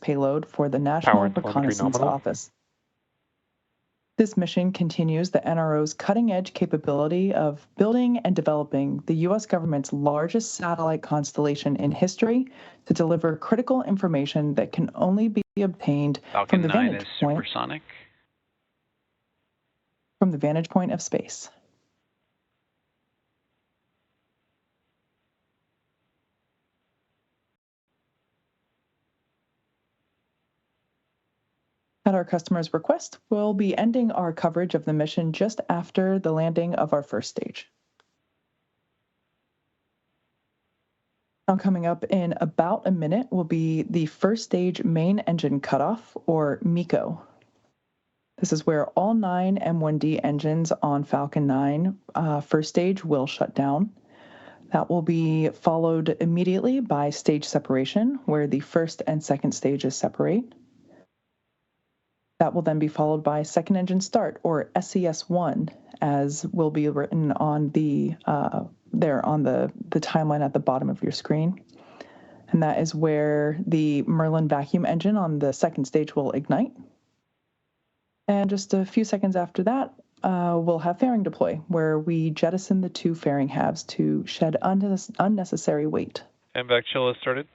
payload for the Power National and telemetry Reconnaissance nominal. Office. This mission continues the NRO's cutting-edge capability of building and developing the U.S. government's largest satellite constellation in history to deliver critical information that can only be obtained Falcon from the 9 vantage is point supersonic. Of space. At our customer's request, we'll be ending our coverage of the mission just after the landing of our first stage. Now, coming up in about a minute will be the first stage main engine cutoff, or MECO. This is where all 9 M1D engines on Falcon 9 first stage will shut down. That will be followed immediately by stage separation, where the first and second stages separate. That will then be followed by second engine start, or SES1, as will be written on the there on the timeline at the bottom of your screen. And that is where the Merlin vacuum engine on the second stage will ignite. And just a few seconds after that, we'll have fairing deploy, where we jettison the 2 fairing halves to shed unnecessary weight. MVAC chill has started.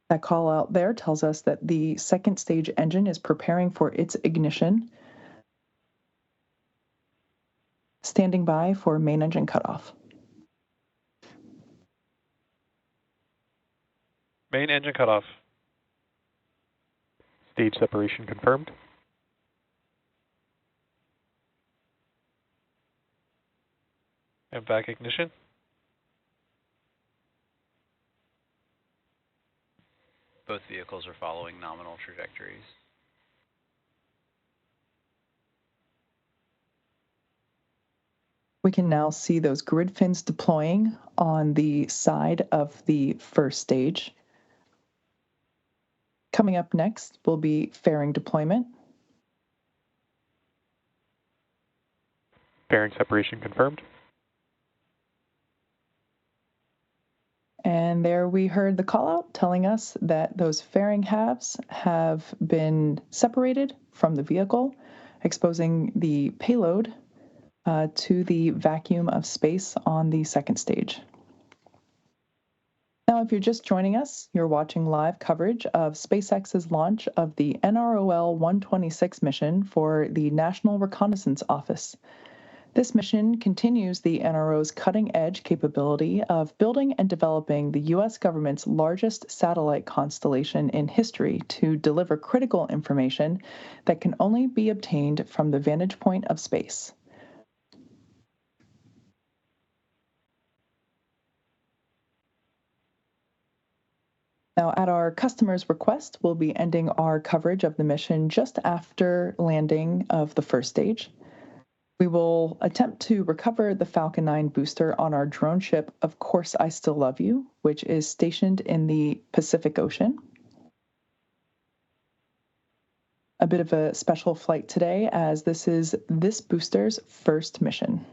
That call out there tells us that the second stage engine is preparing for its ignition, standing by for main engine cutoff. Main engine cutoff. Stage separation confirmed. MVAC ignition. Both vehicles are following nominal trajectories. We can now see those grid fins deploying on the side of the first stage. Coming up next will be fairing deployment. Fairing separation confirmed. And there we heard the call out telling us that those fairing halves have been separated from the vehicle, exposing the payload to the vacuum of space on the second stage. Now, if you're just joining us, you're watching live coverage of SpaceX's launch of the NROL-126 mission for the National Reconnaissance Office. This mission continues the NRO's cutting-edge capability of building and developing the U.S. government's largest satellite constellation in history to deliver critical information that can only be obtained from the vantage point of space. Now, at our customer's request, we'll be ending our coverage of the mission just after landing of the first stage. We will attempt to recover the Falcon 9 booster on our drone ship, Of Course I Still Love You, which is stationed in the Pacific Ocean. A bit of a special flight today, as this is this booster's first mission.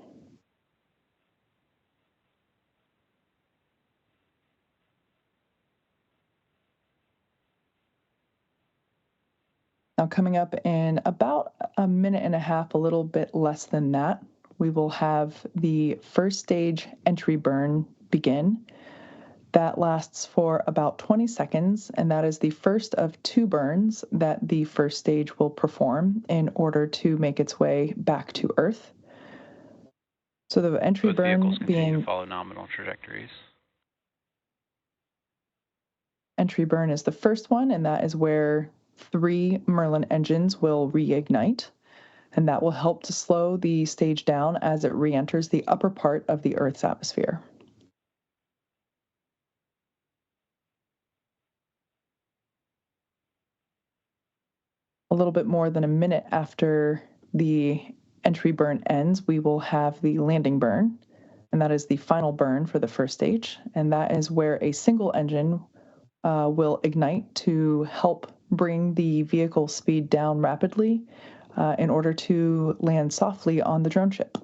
Now, coming up in about a minute and a half, a little bit less than that, we will have the first stage entry burn begin. That lasts for about 20 seconds, and that is the first of 2 burns that the first stage will perform in order to make its way back to Earth. So the entry burn vehicles continue being to follow nominal trajectories. Entry burn is the first one, and that is where 3 Merlin engines will reignite, and that will help to slow the stage down as it re-enters the upper part of the Earth's atmosphere. A little bit more than a minute after the entry burn ends, we will have the landing burn, and that is the final burn for the first stage, and that is where a single engine will ignite to help bring the vehicle speed down rapidly in order to land softly on the drone ship.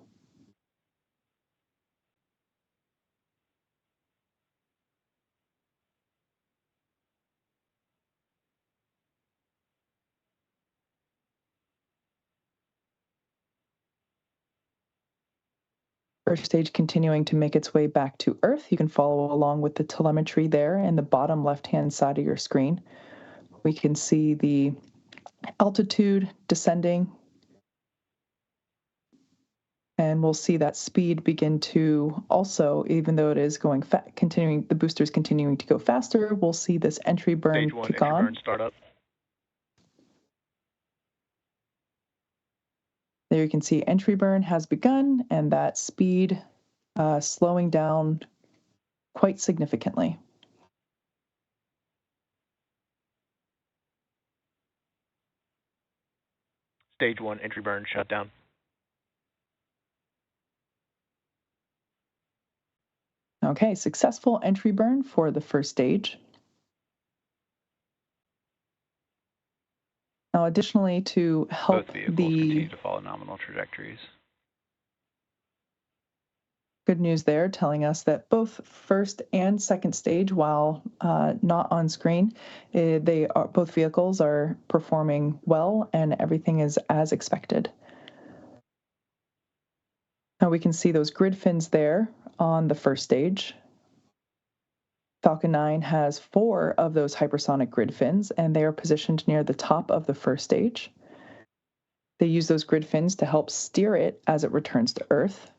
First stage continuing to make its way back to Earth. You can follow along with the telemetry there in the bottom left-hand side of your screen. We can see the altitude descending, and we'll see that speed begin to also, even though it is going the booster's continuing to go faster, we'll see this entry burn Stage 1 kick entry on. burn startup. There you can see entry burn has begun, and that speed slowing down quite significantly. Stage 1 entry burn shutdown. Okay, successful entry burn for the first stage. Now, additionally, to help Both vehicles continue to follow nominal trajectories. Good news there, telling us that both first and second stage, while not on screen, both vehicles are performing well and everything is as expected. Now we can see those grid fins there on the first stage. Falcon 9 has 4 of those hypersonic grid fins, and they are positioned near the top of the first stage. They use those grid fins to help steer it as it returns to Earth.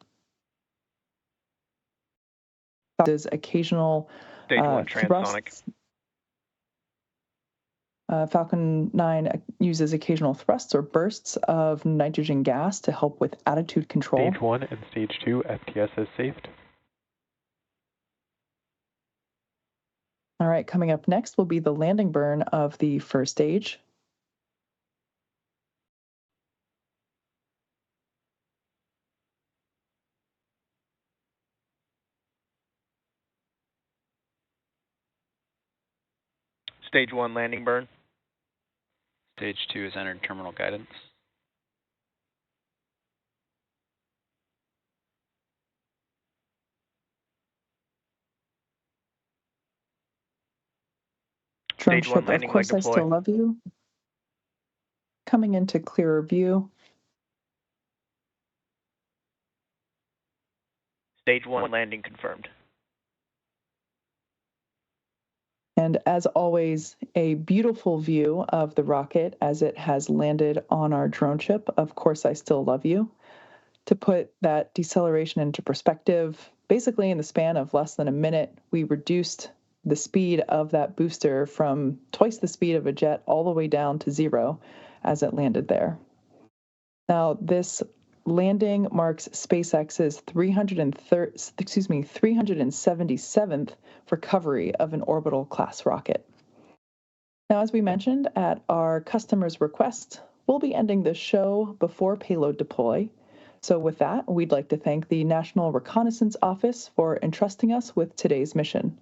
Does occasional Stage 1 transonic. Falcon 9 uses occasional thrusts or bursts of nitrogen gas to help with attitude control. Stage 1 and Stage 2 FTS is saved. All right, coming up next will be the landing burn of the first stage. Stage 1 landing burn. Stage 2 has entered terminal guidance. Drone Stage 1 ship, landing of course, leg I deploy. still love you. Coming into clearer view. Stage 1 landing confirmed. And as always, a beautiful view of the rocket as it has landed on our drone ship. Of course, I still love you. To put that deceleration into perspective, basically in the span of less than a minute, we reduced the speed of that booster from twice the speed of a jet all the way down to 0 as it landed there. Now, this landing marks SpaceX's 377th recovery of an orbital class rocket. Now, as we mentioned, at our customer's request, we'll be ending the show before payload deploy. So with that, we'd like to thank the National Reconnaissance Office for entrusting us with today's mission.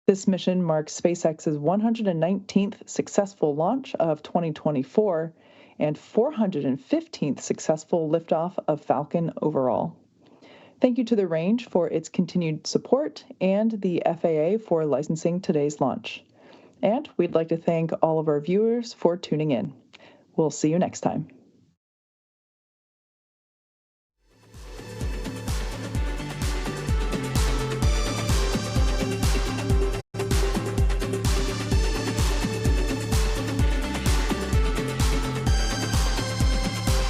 This mission marks SpaceX's 119th successful launch of 2024 and 415th successful liftoff of Falcon overall. Thank you to the range for its continued support and the FAA for licensing today's launch. And we'd like to thank all of our viewers for tuning in. We'll see you next time.